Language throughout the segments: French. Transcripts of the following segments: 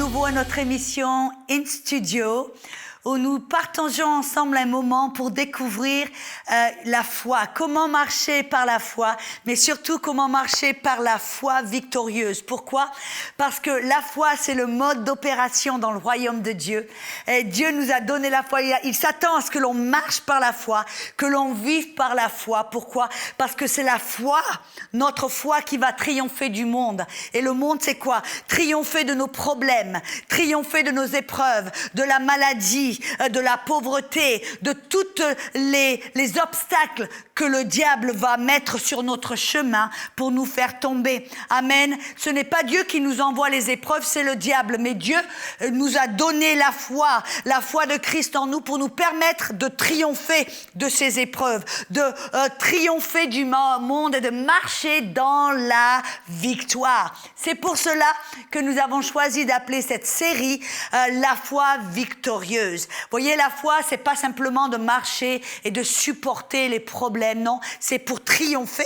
nouveau à notre émission In Studio, où nous partageons ensemble un moment pour découvrir la foi, comment marcher par la foi, mais surtout comment marcher par la foi victorieuse. Pourquoi? Parce que la foi, c'est le mode d'opération dans le royaume de Dieu. Et Dieu nous a donné la foi. Il s'attend à ce que l'on marche par la foi, que l'on vive par la foi. Pourquoi? Parce que c'est la foi, notre foi, qui va triompher du monde. Et le monde, c'est quoi? Triompher de nos problèmes, triompher de nos épreuves, de la maladie, de la pauvreté, de toutes les obstacles que le diable va mettre sur notre chemin pour nous faire tomber. Amen. Ce n'est pas Dieu qui nous envoie les épreuves, c'est le diable. Mais Dieu nous a donné la foi de Christ en nous pour nous permettre de triompher de ces épreuves, de triompher du monde et de marcher dans la victoire. C'est pour cela que nous avons choisi d'appeler cette série La foi victorieuse. Vous voyez, la foi, c'est pas simplement de marcher et de supporter les problèmes, non, c'est pour triompher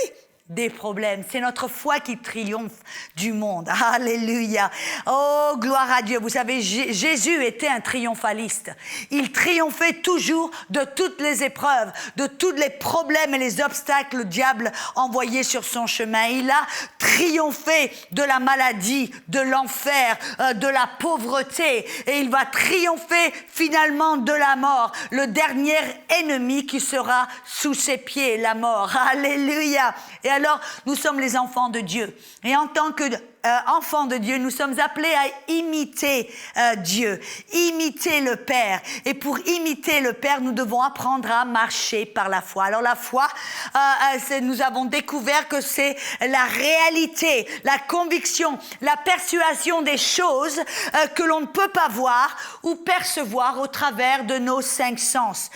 des problèmes. C'est notre foi qui triomphe du monde. Alléluia. Oh, gloire à Dieu. Vous savez, Jésus était un triomphaliste. Il triomphait toujours de toutes les épreuves, de tous les problèmes et les obstacles que le diable envoyait sur son chemin. Il a triomphé de la maladie, de l'enfer, de la pauvreté. Et il va triompher finalement de la mort. Le dernier ennemi qui sera sous ses pieds, la mort. Alléluia. Et alors, nous sommes les enfants de Dieu. Et en tant que enfants de Dieu, nous sommes appelés à imiter Dieu, imiter le Père. Et pour imiter le Père, nous devons apprendre à marcher par la foi. Alors la foi, nous avons découvert que c'est la réalité, la conviction, la persuasion des choses que l'on ne peut pas voir ou percevoir au travers de nos 5 sens.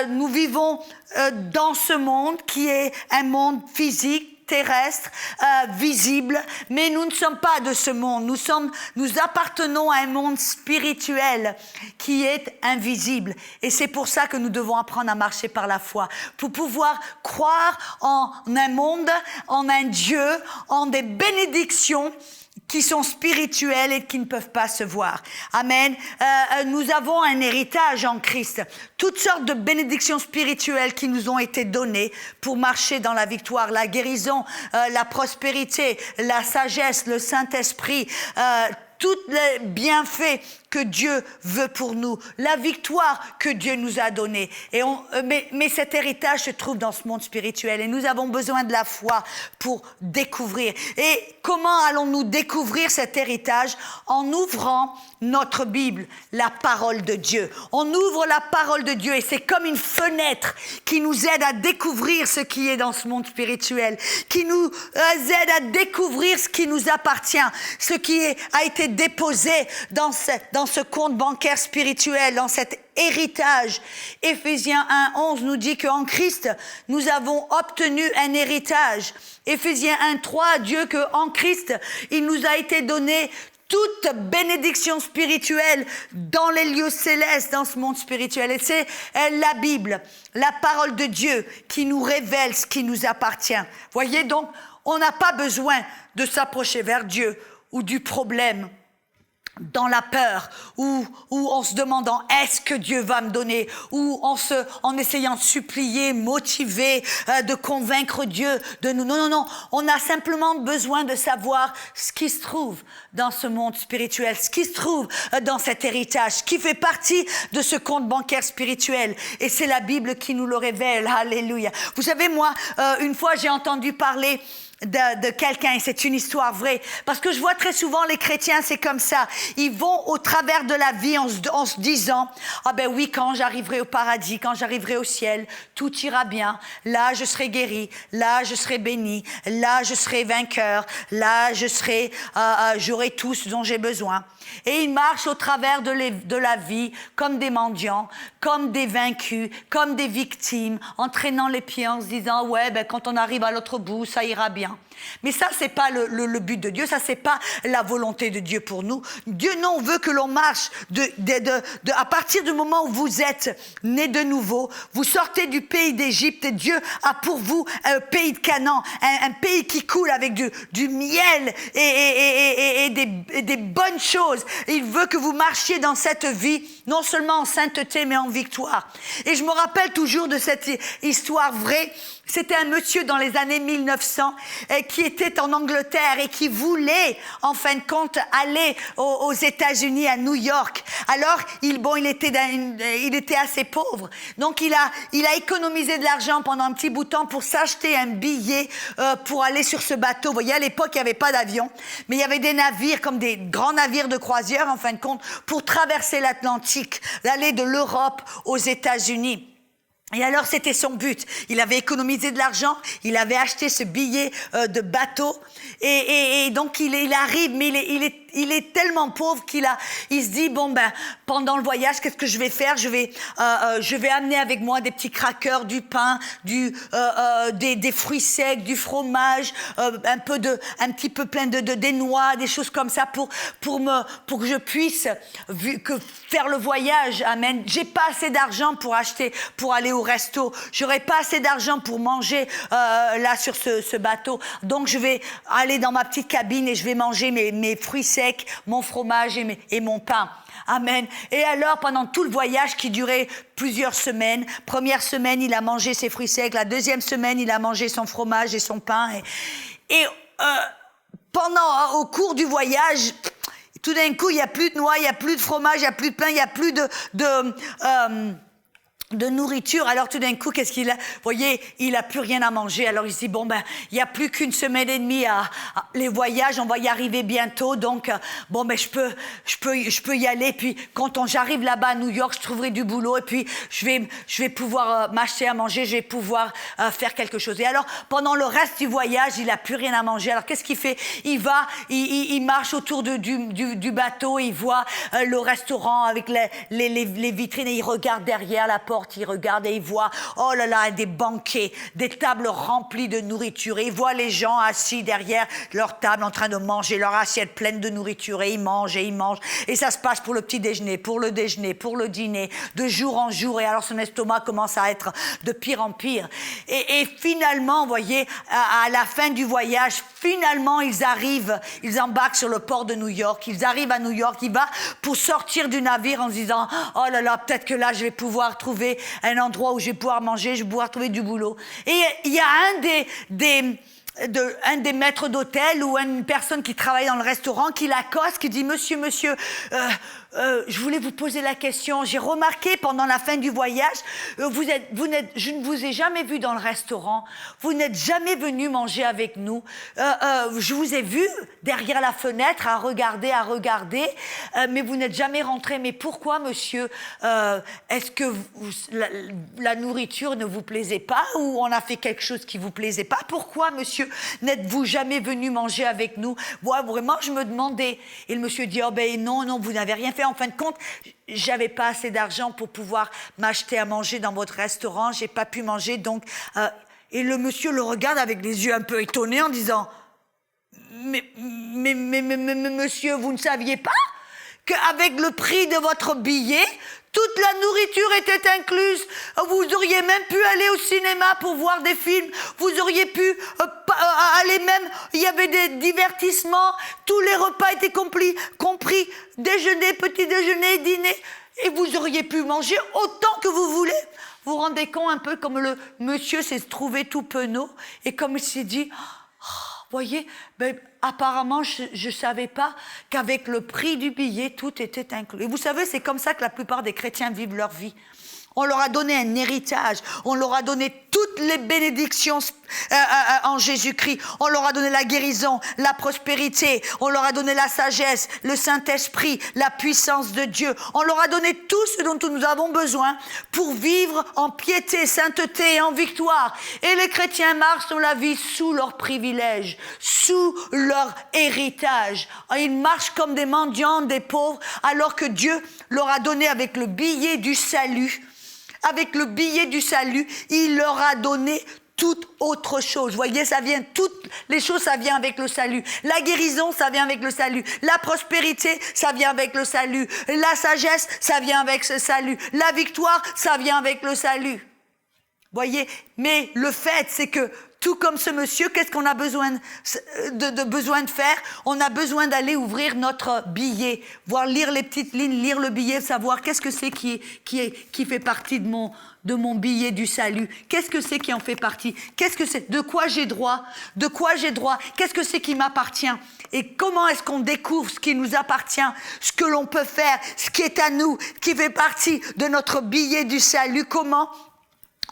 Nous vivons dans ce monde qui est un monde physique, terrestre, visible, mais nous ne sommes pas de ce monde. Nous appartenons à un monde spirituel qui est invisible. Et c'est pour ça que nous devons apprendre à marcher par la foi, pour pouvoir croire en un monde, en un Dieu, en des bénédictions qui sont spirituels et qui ne peuvent pas se voir. Amen. Nous avons un héritage en Christ. Toutes sortes de bénédictions spirituelles qui nous ont été données pour marcher dans la victoire, la guérison, la prospérité, la sagesse, le Saint-Esprit, tous les bienfaits que Dieu veut pour nous, la victoire que Dieu nous a donnée. Mais cet héritage se trouve dans ce monde spirituel et nous avons besoin de la foi pour découvrir. Et comment allons-nous découvrir cet héritage? En ouvrant notre Bible, la parole de Dieu. On ouvre la parole de Dieu et c'est comme une fenêtre qui nous aide à découvrir ce qui est dans ce monde spirituel, qui nous aide à découvrir ce qui nous appartient, ce qui a été déposé dans ce compte bancaire spirituel, dans cet héritage. Éphésiens 1:11 nous dit qu'en Christ, nous avons obtenu un héritage. Éphésiens 1:3, Dieu qu'en Christ, il nous a été donné toute bénédiction spirituelle dans les lieux célestes, dans ce monde spirituel. Et c'est la Bible, la parole de Dieu qui nous révèle ce qui nous appartient. Voyez donc, on n'a pas besoin de s'approcher vers Dieu ou du problème dans la peur, ou en se demandant est-ce que Dieu va me donner, ou en essayant de supplier, motiver, de convaincre Dieu de nous. Non, on a simplement besoin de savoir ce qui se trouve dans ce monde spirituel, ce qui se trouve dans cet héritage, ce qui fait partie de ce compte bancaire spirituel. Et c'est la Bible qui nous le révèle. Alléluia. Vous savez, moi, une fois, j'ai entendu parler de quelqu'un, et c'est une histoire vraie, parce que je vois très souvent les chrétiens, c'est comme ça, ils vont au travers de la vie en se disant, ah ben oui, quand j'arriverai au paradis, quand j'arriverai au ciel, tout ira bien, là je serai guéri, là je serai béni, là je serai vainqueur, là j'aurai tout ce dont j'ai besoin. Et ils marchent au travers de la vie comme des mendiants, comme des vaincus, comme des victimes, en traînant les pieds en se disant « ouais, ben, quand on arrive à l'autre bout, ça ira bien ». Mais ça, c'est pas le but de Dieu, ça, c'est pas la volonté de Dieu pour nous. Dieu, non, veut que l'on marche à partir du moment où vous êtes nés de nouveau, vous sortez du pays d'Égypte et Dieu a pour vous un pays de Canaan, un pays qui coule avec du miel et des bonnes choses. Il veut que vous marchiez dans cette vie, non seulement en sainteté, mais en victoire. Et je me rappelle toujours de cette histoire vraie. C'était un monsieur dans les années 1900 qui était en Angleterre et qui voulait, en fin de compte, aller aux États-Unis, à New York. Alors, il était assez pauvre. Donc, il a économisé de l'argent pendant un petit bout de temps pour s'acheter un billet pour aller sur ce bateau. Vous voyez, à l'époque, il n'y avait pas d'avion, mais il y avait des navires, comme des grands navires de croisière, en fin de compte, pour traverser l'Atlantique, d'aller de l'Europe aux États-Unis. Et alors, c'était son but. Il avait économisé de l'argent, il avait acheté ce billet de bateau, et donc il arrive, mais il est tellement pauvre il se dit, bon ben, pendant le voyage, qu'est-ce que je vais faire? Je vais amener avec moi des petits crackers, du pain, des fruits secs, du fromage, un petit peu plein des noix, des choses comme ça pour que je puisse faire le voyage. Amen. J'ai pas assez d'argent pour aller au resto. J'aurai pas assez d'argent pour manger là sur ce bateau. Donc je vais aller dans ma petite cabine et je vais manger mes fruits secs, mon fromage et mon pain. Amen. Et alors, pendant tout le voyage qui durait plusieurs semaines, première semaine, il a mangé ses fruits secs. La deuxième semaine, il a mangé son fromage et son pain. Au cours du voyage, tout d'un coup, il n'y a plus de noix, il n'y a plus de fromage, il n'y a plus de pain, il n'y a plus de nourriture. Alors tout d'un coup, qu'est-ce qu'il a? Vous voyez, il a plus rien à manger. Alors il se dit, bon ben, il y a plus qu'une semaine et demie les voyages, on va y arriver bientôt. Donc bon ben, je peux y aller. Puis quand j'arrive là-bas à New York, je trouverai du boulot et puis je vais pouvoir m'acheter à manger, je vais pouvoir faire quelque chose. Et alors pendant le reste du voyage, il a plus rien à manger. Alors qu'est-ce qu'il fait? Il marche autour du bateau, il voit le restaurant avec les vitrines et il regarde derrière la porte. Il regarde et il voit, oh là là, des banquets, des tables remplies de nourriture. Et il voit les gens assis derrière leur table en train de manger leur assiette pleine de nourriture. Et ils mangent et ils mangent. Et ça se passe pour le petit déjeuner, pour le déjeuner, pour le dîner, de jour en jour. Et alors son estomac commence à être de pire en pire. Et finalement, vous voyez, à la fin du voyage, finalement, ils embarquent sur le port de New York. Ils arrivent à New York. Il va pour sortir du navire en se disant, oh là là, peut-être que là, je vais pouvoir trouver un endroit où je vais pouvoir manger, je vais pouvoir trouver du boulot. Et il y a un des maîtres d'hôtel ou une personne qui travaille dans le restaurant qui l'accoste, qui dit, monsieur, je voulais vous poser la question. J'ai remarqué pendant la fin du voyage, je ne vous ai jamais vu dans le restaurant. Vous n'êtes jamais venu manger avec nous. Je vous ai vu derrière la fenêtre à regarder, mais vous n'êtes jamais rentré. Mais pourquoi, monsieur? Est-ce que la nourriture ne vous plaisait pas ou on a fait quelque chose qui vous plaisait pas? Pourquoi, monsieur, n'êtes-vous jamais venu manger avec nous? Moi, vraiment, je me demandais. Et le monsieur dit, oh ben non, vous n'avez rien fait. En fin de compte, j'avais pas assez d'argent pour pouvoir m'acheter à manger dans votre restaurant. J'ai pas pu manger, donc... Et le monsieur le regarde avec les yeux un peu étonnés en disant, mais monsieur, vous ne saviez pas qu'avec le prix de votre billet, toute la nourriture était incluse. Vous auriez même pu aller au cinéma pour voir des films. Vous auriez pu aller même... Il y avait des divertissements. Tous les repas étaient compris. Déjeuner, petit déjeuner, dîner. Et vous auriez pu manger autant que vous voulez. Vous vous rendez compte un peu comme le monsieur s'est trouvé tout penaud. Et comme il s'est dit... voyez, ben, apparemment, je ne savais pas qu'avec le prix du billet, tout était inclus. Et vous savez, c'est comme ça que la plupart des chrétiens vivent leur vie. On leur a donné un héritage, on leur a donné tout toutes les bénédictions en Jésus-Christ. On leur a donné la guérison, la prospérité, on leur a donné la sagesse, le Saint-Esprit, la puissance de Dieu. On leur a donné tout ce dont nous avons besoin pour vivre en piété, sainteté et en victoire. Et les chrétiens marchent dans la vie sous leurs privilèges, sous leur héritage. Ils marchent comme des mendiants, des pauvres, alors que Dieu leur a donné avec le billet du salut. Avec le billet du salut, il leur a donné toute autre chose. Vous voyez, toutes les choses, ça vient avec le salut. La guérison, ça vient avec le salut. La prospérité, ça vient avec le salut. La sagesse, ça vient avec ce salut. La victoire, ça vient avec le salut. Voyez, mais le fait, c'est que tout comme ce monsieur, qu'est-ce qu'on a besoin de faire? On a besoin d'aller ouvrir notre billet, voir lire les petites lignes, lire le billet, savoir qu'est-ce que c'est qui fait partie de mon billet du salut. Qu'est-ce que c'est qui en fait partie? Qu'est-ce que c'est? De quoi j'ai droit? De quoi j'ai droit? Qu'est-ce que c'est qui m'appartient? Et comment est-ce qu'on découvre ce qui nous appartient, ce que l'on peut faire, ce qui est à nous, qui fait partie de notre billet du salut? Comment?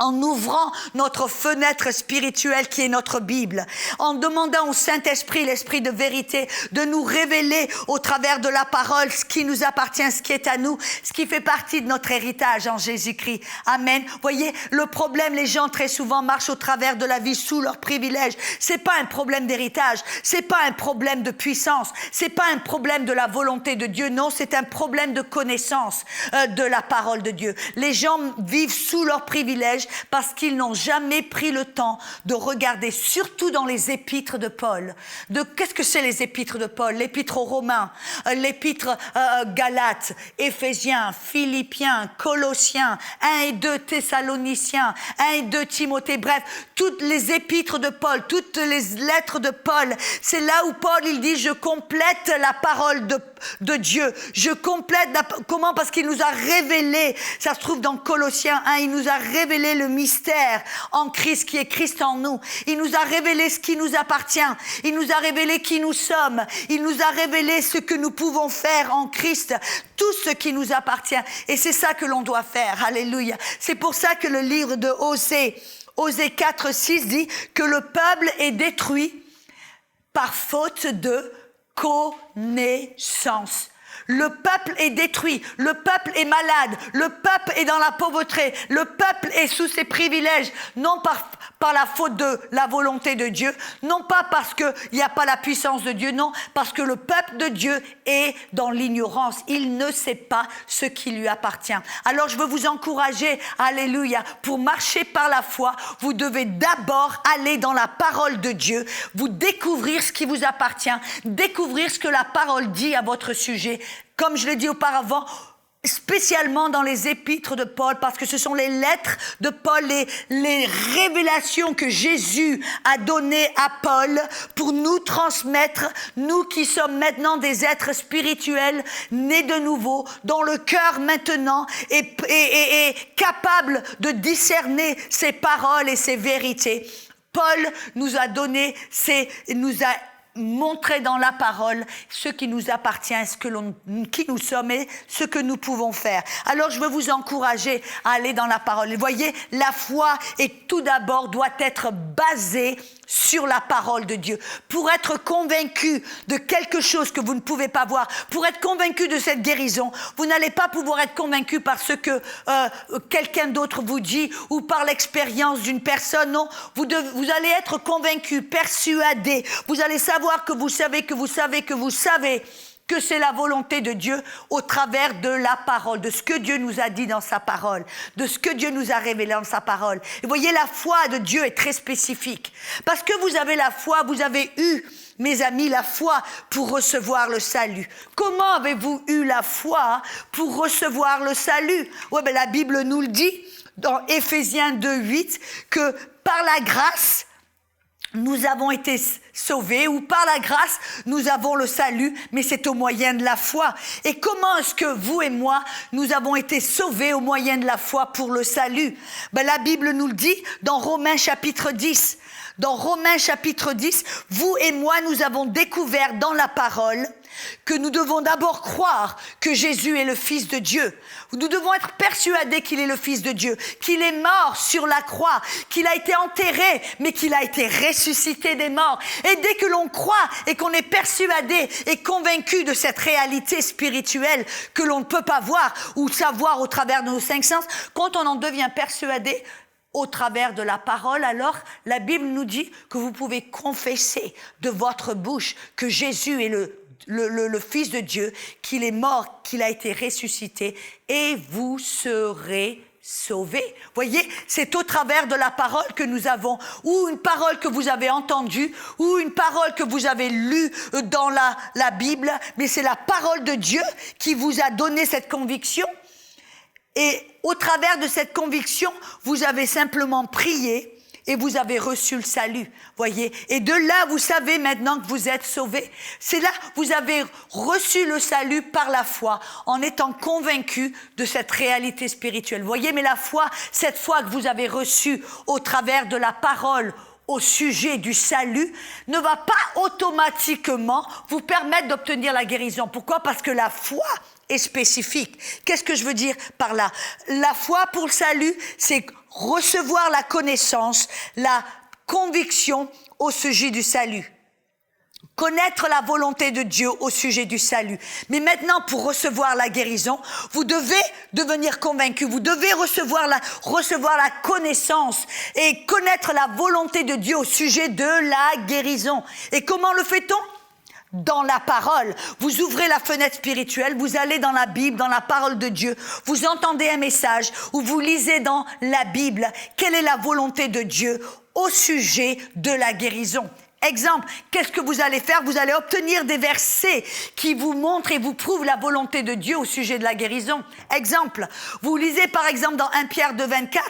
En ouvrant notre fenêtre spirituelle qui est notre Bible, en demandant au Saint-Esprit, l'Esprit de vérité, de nous révéler au travers de la parole ce qui nous appartient, ce qui est à nous, ce qui fait partie de notre héritage en Jésus-Christ. Amen. Voyez, le problème, les gens très souvent marchent au travers de la vie sous leurs privilèges. C'est pas un problème d'héritage, c'est pas un problème de puissance, c'est pas un problème de la volonté de Dieu, non, c'est un problème de connaissance de la parole de Dieu. Les gens vivent sous leurs privilèges parce qu'ils n'ont jamais pris le temps de regarder, surtout dans les épîtres de Paul. Qu'est-ce que c'est les épîtres de Paul? L'épître aux Romains, l'épître Galates, Éphésiens, Philippiens, Colossiens, 1 et 2 Thessaloniciens, 1 et 2 Timothée, bref, toutes les épîtres de Paul, toutes les lettres de Paul, c'est là où Paul, il dit, je complète la parole de Dieu. Je complète, comment? Parce qu'il nous a révélé, ça se trouve dans Colossiens 1, il nous a révélé le mystère en Christ qui est Christ en nous. Il nous a révélé ce qui nous appartient. Il nous a révélé qui nous sommes. Il nous a révélé ce que nous pouvons faire en Christ, tout ce qui nous appartient. Et c'est ça que l'on doit faire. Alléluia. C'est pour ça que le livre de Osée 4:6 dit que le peuple est détruit par faute de connaissance. Le peuple est détruit, le peuple est malade, le peuple est dans la pauvreté, le peuple est sous ses privilèges, non par la faute de la volonté de Dieu, non pas parce qu'il n'y a pas la puissance de Dieu, non, parce que le peuple de Dieu est dans l'ignorance. Il ne sait pas ce qui lui appartient. Alors je veux vous encourager, alléluia, pour marcher par la foi, vous devez d'abord aller dans la parole de Dieu, vous découvrir ce qui vous appartient, découvrir ce que la parole dit à votre sujet. Comme je l'ai dit auparavant, spécialement dans les épîtres de Paul, parce que ce sont les lettres de Paul, les révélations que Jésus a données à Paul pour nous transmettre, nous qui sommes maintenant des êtres spirituels, nés de nouveau, dont le cœur maintenant est capable de discerner ces paroles et ces vérités. Paul nous a donné, nous a montré dans la parole ce qui nous appartient, qui nous sommes et ce que nous pouvons faire. Alors je veux vous encourager à aller dans la parole. Vous voyez, la foi tout d'abord doit être basée sur la parole de Dieu. Pour être convaincu de quelque chose que vous ne pouvez pas voir, pour être convaincu de cette guérison, vous n'allez pas pouvoir être convaincu par ce que quelqu'un d'autre vous dit ou par l'expérience d'une personne. Non, vous allez être convaincu, persuadé. Vous allez savoir que vous savez que c'est la volonté de Dieu au travers de la parole, de ce que Dieu nous a dit dans sa parole, de ce que Dieu nous a révélé dans sa parole. Et vous voyez, la foi de Dieu est très spécifique. Parce que vous avez la foi, vous avez eu, mes amis, la foi pour recevoir le salut. Comment avez-vous eu la foi pour recevoir le salut? Ouais, la Bible nous le dit dans Éphésiens 2:8 que par la grâce, nous avons été sauvés, ou par la grâce, nous avons le salut, mais c'est au moyen de la foi. Et comment est-ce que vous et moi, nous avons été sauvés au moyen de la foi pour le salut? La Bible nous le dit dans Romains chapitre 10. Dans Romains chapitre 10, vous et moi, nous avons découvert dans la parole que nous devons d'abord croire que Jésus est le Fils de Dieu. Nous devons être persuadés qu'il est le Fils de Dieu, qu'il est mort sur la croix, qu'il a été enterré, mais qu'il a été ressuscité des morts. Et dès que l'on croit et qu'on est persuadé et convaincu de cette réalité spirituelle que l'on ne peut pas voir ou savoir au travers de nos 5 sens, quand on en devient persuadé, au travers de la parole, alors la Bible nous dit que vous pouvez confesser de votre bouche que Jésus est le Fils de Dieu, qu'il est mort, qu'il a été ressuscité, et vous serez sauvés. Voyez, c'est au travers de la parole que nous avons, ou une parole que vous avez entendue, ou une parole que vous avez lue dans la Bible, mais c'est la parole de Dieu qui vous a donné cette conviction. Et au travers de cette conviction, vous avez simplement prié et vous avez reçu le salut, voyez. Et de là, vous savez maintenant que vous êtes sauvés. C'est là, vous avez reçu le salut par la foi, en étant convaincu de cette réalité spirituelle. Voyez, mais la foi, cette foi que vous avez reçue au travers de la parole, au sujet du salut, ne va pas automatiquement vous permettre d'obtenir la guérison. Pourquoi? Parce que la foi est spécifique. Qu'est-ce que je veux dire par là? La foi pour le salut, c'est recevoir la connaissance, la conviction au sujet du salut. Connaître la volonté de Dieu au sujet du salut. Mais maintenant, pour recevoir la guérison, vous devez devenir convaincu. Vous devez recevoir la connaissance et connaître la volonté de Dieu au sujet de la guérison. Et comment le fait-on? Dans la parole. Vous ouvrez la fenêtre spirituelle, vous allez dans la Bible, dans la parole de Dieu, vous entendez un message ou vous lisez dans la Bible quelle est la volonté de Dieu au sujet de la guérison. Exemple, qu'est-ce que vous allez faire? Vous allez obtenir des versets qui vous montrent et vous prouvent la volonté de Dieu au sujet de la guérison. Exemple, vous lisez par exemple dans 1 Pierre 2,24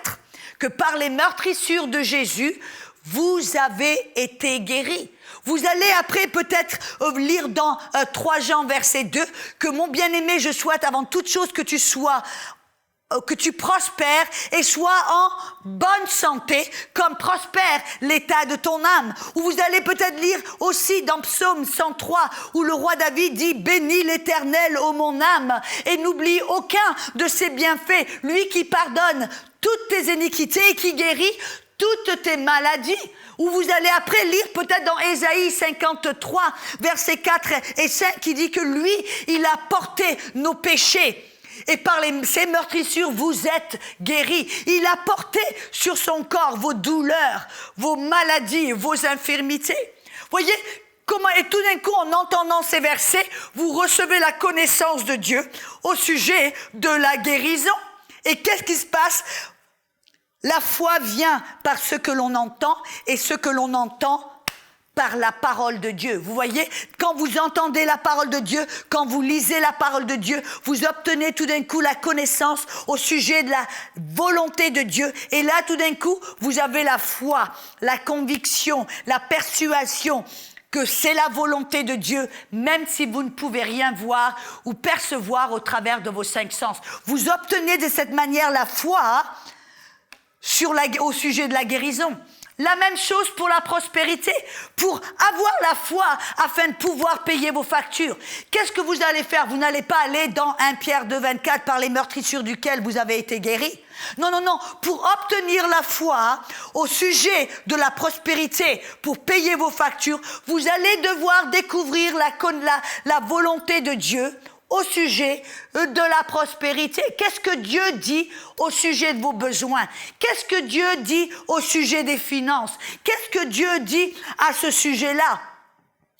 que par les meurtrissures de Jésus, vous avez été guéris. Vous allez après peut-être lire dans 3 Jean verset 2 que mon bien-aimé, je souhaite avant toute chose que tu prospères et sois en bonne santé comme prospère l'état de ton âme. Ou vous allez peut-être lire aussi dans Psaume 103 où le roi David dit « Bénis l'Éternel, ô mon âme, et n'oublie aucun de ses bienfaits, lui qui pardonne toutes tes iniquités et qui guérit toutes tes maladies. » Ou vous allez après lire peut-être dans Ésaïe 53, versets 4 et 5, qui dit que lui, il a porté nos péchés. Et par ses meurtrissures, vous êtes guéris. Il a porté sur son corps vos douleurs, vos maladies, vos infirmités. Voyez comment, et tout d'un coup, en entendant ces versets, vous recevez la connaissance de Dieu au sujet de la guérison. Et qu'est-ce qui se passe? La foi vient par ce que l'on entend et ce que l'on entend par la parole de Dieu. Vous voyez, quand vous entendez la parole de Dieu, quand vous lisez la parole de Dieu, vous obtenez tout d'un coup la connaissance au sujet de la volonté de Dieu. Et là, tout d'un coup, vous avez la foi, la conviction, la persuasion que c'est la volonté de Dieu, même si vous ne pouvez rien voir ou percevoir au travers de vos 5 sens. Vous obtenez de cette manière la foi au sujet de la guérison. La même chose pour la prospérité, pour avoir la foi afin de pouvoir payer vos factures. Qu'est-ce que vous allez faire? Vous n'allez pas aller dans 1 Pierre 2,24 par les meurtrissures duquel vous avez été guéris. Non, non, non. Pour obtenir la foi au sujet de la prospérité, pour payer vos factures, vous allez devoir découvrir la volonté de Dieu au sujet de la prospérité. Qu'est-ce que Dieu dit au sujet de vos besoins? Qu'est-ce que Dieu dit au sujet des finances? Qu'est-ce que Dieu dit à ce sujet-là?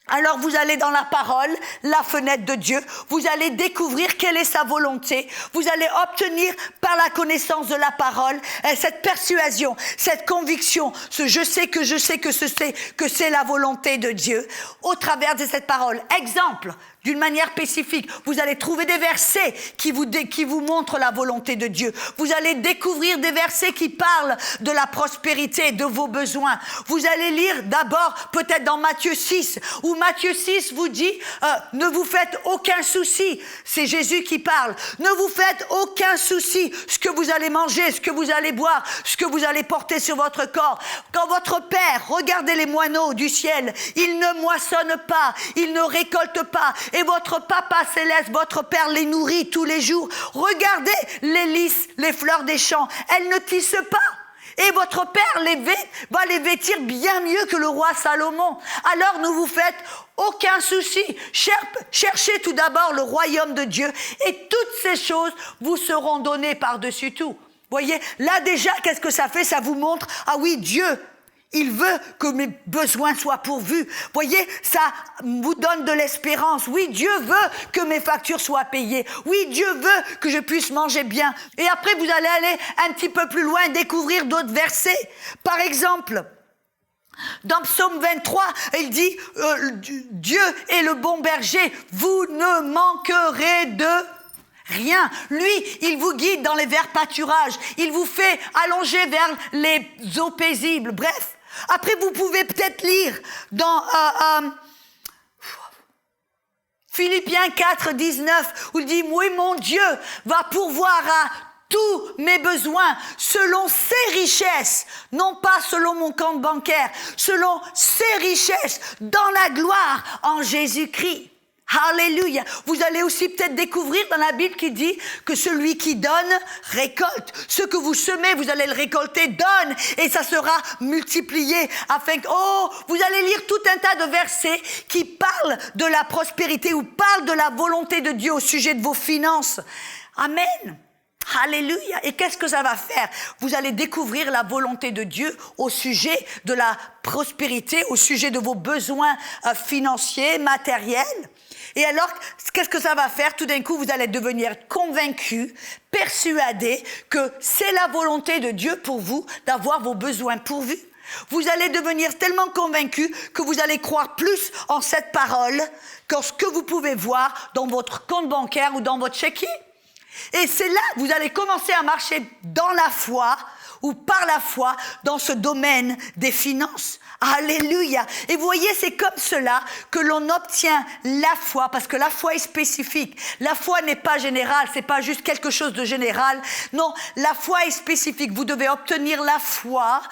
Alors vous allez dans la parole, la fenêtre de Dieu, vous allez découvrir quelle est sa volonté, vous allez obtenir par la connaissance de la parole cette persuasion, cette conviction, ce je sais que c'est la volonté de Dieu au travers de cette parole. Exemple, d'une manière spécifique, vous allez trouver des versets qui vous montrent la volonté de Dieu. Vous allez découvrir des versets qui parlent de la prospérité, de vos besoins. Vous allez lire d'abord peut-être dans Matthieu 6, où Matthieu 6 vous dit ne vous faites aucun souci. C'est Jésus qui parle. Ne vous faites aucun souci. Ce que vous allez manger, ce que vous allez boire, ce que vous allez porter sur votre corps. Quand votre Père, regardez les moineaux du ciel, ils ne moissonnent pas, ils ne récoltent pas. Et votre Papa céleste, votre Père les nourrit tous les jours. Regardez les lys, les fleurs des champs. Elles ne tissent pas. Et votre Père va les vêtir bien mieux que le roi Salomon. Alors ne vous faites aucun souci. Cherchez tout d'abord le royaume de Dieu et toutes ces choses vous seront données par-dessus tout. Voyez, là déjà, qu'est-ce que ça fait? Ça vous montre, ah oui, Dieu, il veut que mes besoins soient pourvus. Voyez, ça vous donne de l'espérance. Oui, Dieu veut que mes factures soient payées. Oui, Dieu veut que je puisse manger bien. Et après, vous allez aller un petit peu plus loin, découvrir d'autres versets. Par exemple, dans Psaume 23, il dit, Dieu est le bon berger, vous ne manquerez de rien. Lui, il vous guide dans les verts pâturages. Il vous fait allonger vers les eaux paisibles. Bref, après vous pouvez peut-être lire dans Philippiens 4, 19, où il dit, oui, mon Dieu va pourvoir à tous mes besoins selon ses richesses, non pas selon mon compte bancaire, selon ses richesses dans la gloire en Jésus-Christ. Alléluia. Vous allez aussi peut-être découvrir dans la Bible qui dit que celui qui donne récolte. Ce que vous semez, vous allez le récolter, donne et ça sera multiplié afin que, vous allez lire tout un tas de versets qui parlent de la prospérité ou parlent de la volonté de Dieu au sujet de vos finances. Amen. Alléluia. Et qu'est-ce que ça va faire? Vous allez découvrir la volonté de Dieu au sujet de la prospérité, au sujet de vos besoins financiers, matériels. Et alors, qu'est-ce que ça va faire? Tout d'un coup, vous allez devenir convaincu, persuadé que c'est la volonté de Dieu pour vous d'avoir vos besoins pourvus. Vous allez devenir tellement convaincu que vous allez croire plus en cette parole qu'en ce que vous pouvez voir dans votre compte bancaire ou dans votre chéquier. Et c'est là que vous allez commencer à marcher dans la foi ou par la foi dans ce domaine des finances. Alléluia. Et vous voyez, c'est comme cela que l'on obtient la foi, parce que la foi est spécifique. La foi n'est pas générale, c'est pas juste quelque chose de général. Non, la foi est spécifique. Vous devez obtenir la foi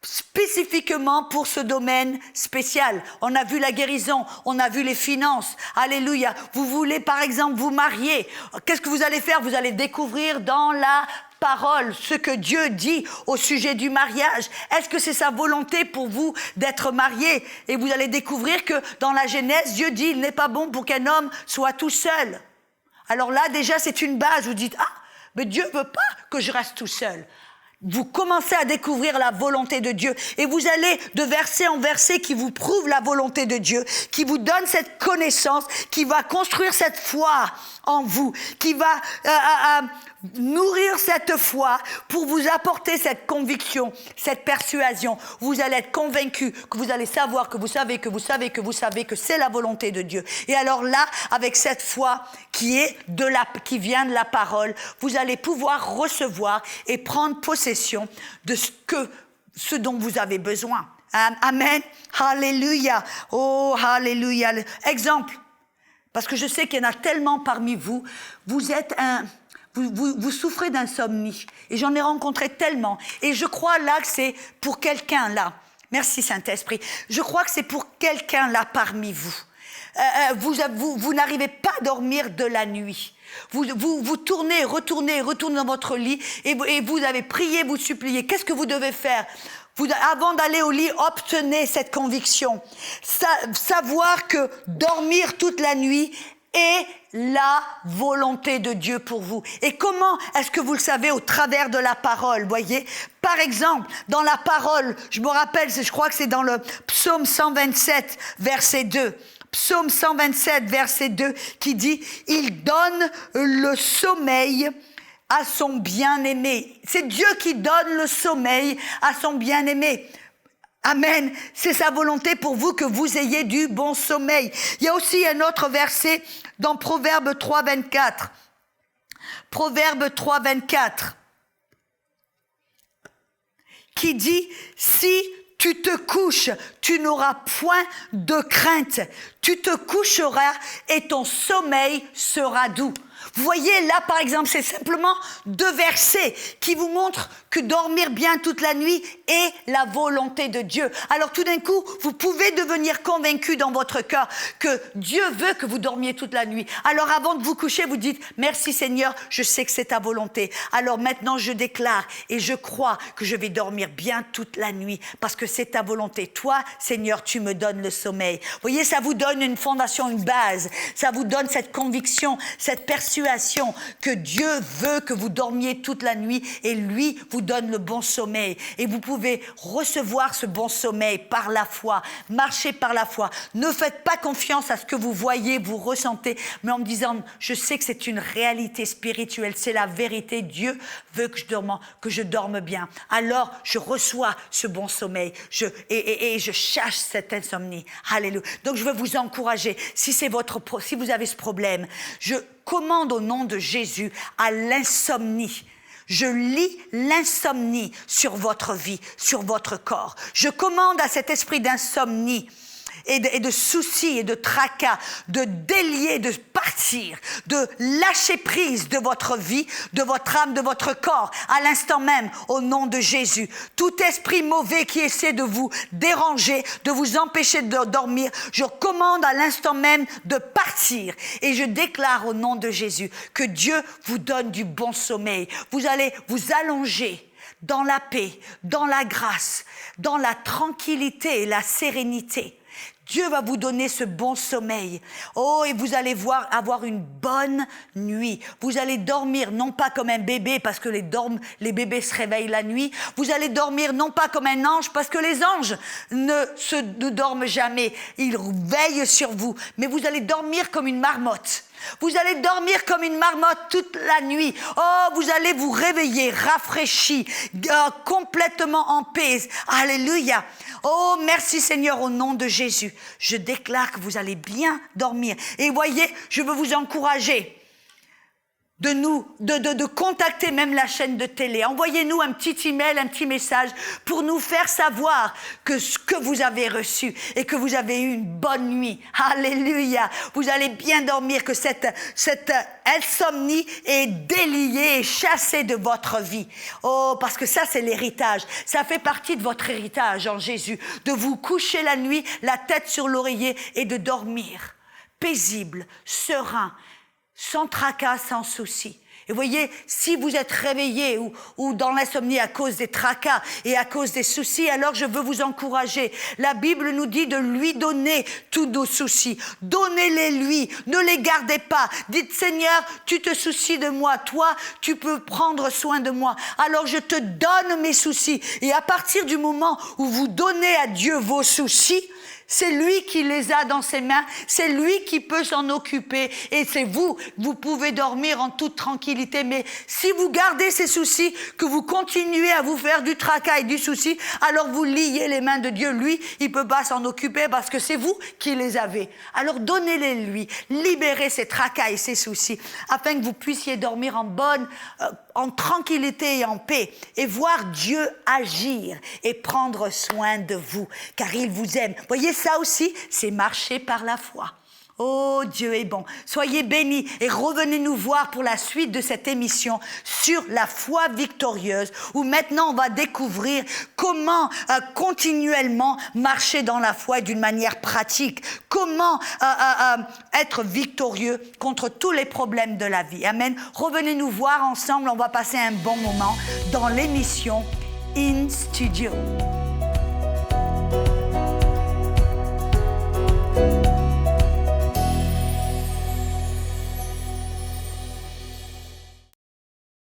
spécifiquement pour ce domaine spécial. On a vu la guérison, on a vu les finances. Alléluia. Vous voulez par exemple vous marier. Qu'est-ce que vous allez faire? Vous allez découvrir dans la parole ce que Dieu dit au sujet du mariage. Est-ce que c'est sa volonté pour vous d'être marié? Et vous allez découvrir que dans la Genèse, Dieu dit, il n'est pas bon pour qu'un homme soit tout seul. Alors là, déjà, c'est une base. Vous dites, mais Dieu veut pas que je reste tout seul. Vous commencez à découvrir la volonté de Dieu et vous allez de verset en verset qui vous prouve la volonté de Dieu, qui vous donne cette connaissance, qui va construire cette foi en vous, qui va nourrir cette foi pour vous apporter cette conviction, cette persuasion. Vous allez être convaincu, que vous allez savoir, que vous savez, que vous savez, que vous savez que c'est la volonté de Dieu. Et alors là, avec cette foi qui vient de la parole, vous allez pouvoir recevoir et prendre possession de ce dont vous avez besoin. Amen. Alléluia. Oh, alléluia. Exemple. Parce que je sais qu'il y en a tellement parmi vous. Vous souffrez d'insomnie. Et j'en ai rencontré tellement. Et je crois là que c'est pour quelqu'un là. Merci Saint-Esprit. Je crois que c'est pour quelqu'un là parmi vous. Vous n'arrivez pas à dormir de la nuit. Vous tournez, retournez dans votre lit et vous avez prié, vous suppliez. Qu'est-ce que vous devez faire? Avant d'aller au lit, obtenez cette conviction. Savoir que dormir toute la nuit est la volonté de Dieu pour vous. Et comment est-ce que vous le savez? Au travers de la parole, voyez? Par exemple, dans la parole, je me rappelle, je crois que c'est dans le psaume 127, verset 2. Psaume 127, verset 2, qui dit « Il donne le sommeil à son bien-aimé. » C'est Dieu qui donne le sommeil à son bien-aimé. Amen. C'est sa volonté pour vous que vous ayez du bon sommeil. Il y a aussi un autre verset dans Proverbe 3, 24. Proverbe 3, 24. Qui dit « Si tu te couches, tu n'auras point de crainte. Tu te coucheras et ton sommeil sera doux. » Vous voyez, là, par exemple, c'est simplement 2 versets qui vous montrent que dormir bien toute la nuit est la volonté de Dieu. Alors, tout d'un coup, vous pouvez devenir convaincu dans votre cœur que Dieu veut que vous dormiez toute la nuit. Alors, avant de vous coucher, vous dites, merci Seigneur, je sais que c'est ta volonté. Alors maintenant, je déclare et je crois que je vais dormir bien toute la nuit parce que c'est ta volonté. Toi, Seigneur, tu me donnes le sommeil. Vous voyez, ça vous donne une fondation, une base. Ça vous donne cette conviction, cette persuasion que Dieu veut que vous dormiez toute la nuit et lui vous donne le bon sommeil. Et vous pouvez recevoir ce bon sommeil par la foi, marcher par la foi. Ne faites pas confiance à ce que vous voyez, vous ressentez, mais en me disant, je sais que c'est une réalité spirituelle, c'est la vérité. Dieu veut que je dorme bien. Alors, je reçois ce bon sommeil et je cherche cette insomnie. Alléluia. Donc, je veux vous encourager. Si vous avez ce problème, je commande au nom de Jésus à l'insomnie. Je lis l'insomnie sur votre vie, sur votre corps. Je commande à cet esprit d'insomnie et de soucis et de tracas, de délier, de partir, de lâcher prise de votre vie, de votre âme, de votre corps, à l'instant même, au nom de Jésus. Tout esprit mauvais qui essaie de vous déranger, de vous empêcher de dormir, je commande à l'instant même de partir. Et je déclare au nom de Jésus que Dieu vous donne du bon sommeil. Vous allez vous allonger dans la paix, dans la grâce, dans la tranquillité et la sérénité. Dieu va vous donner ce bon sommeil. Oh, et vous allez avoir une bonne nuit. Vous allez dormir non pas comme un bébé parce que les bébés se réveillent la nuit. Vous allez dormir non pas comme un ange parce que les anges ne dorment jamais. Ils veillent sur vous. Mais vous allez dormir comme une marmotte. Vous allez dormir comme une marmotte toute la nuit. Oh, vous allez vous réveiller rafraîchi, complètement en paix. Alléluia. Oh, merci Seigneur au nom de Jésus. Je déclare que vous allez bien dormir. Et voyez, je veux vous encourager de contacter même la chaîne de télé. Envoyez-nous un petit email, un petit message pour nous faire savoir que ce que vous avez reçu et que vous avez eu une bonne nuit. Alléluia. Vous allez bien dormir, que cette insomnie est déliée et chassée de votre vie. Oh, parce que ça, c'est l'héritage. Ça fait partie de votre héritage en Jésus. De vous coucher la nuit, la tête sur l'oreiller et de dormir paisible, serein, sans tracas, sans souci. Et voyez, si vous êtes réveillé ou dans l'insomnie à cause des tracas et à cause des soucis, alors je veux vous encourager. La Bible nous dit de lui donner tous nos soucis. Donnez-les lui, ne les gardez pas. Dites, Seigneur, tu te soucies de moi. Toi, tu peux prendre soin de moi. Alors je te donne mes soucis. Et à partir du moment où vous donnez à Dieu vos soucis, c'est lui qui les a dans ses mains, c'est lui qui peut s'en occuper et c'est vous pouvez dormir en toute tranquillité. Mais si vous gardez ces soucis, que vous continuez à vous faire du tracas et du souci, alors vous liez les mains de Dieu. Lui, il peut pas s'en occuper parce que c'est vous qui les avez. Alors donnez-les lui, libérez ces tracas et ces soucis afin que vous puissiez dormir en tranquillité et en paix et voir Dieu agir et prendre soin de vous car il vous aime. Voyez, ça aussi, c'est marcher par la foi. Oh, Dieu est bon. Soyez bénis et revenez nous voir pour la suite de cette émission sur la foi victorieuse où maintenant on va découvrir comment continuellement marcher dans la foi d'une manière pratique. Comment être victorieux contre tous les problèmes de la vie. Amen. Revenez nous voir ensemble. On va passer un bon moment dans l'émission In Studio.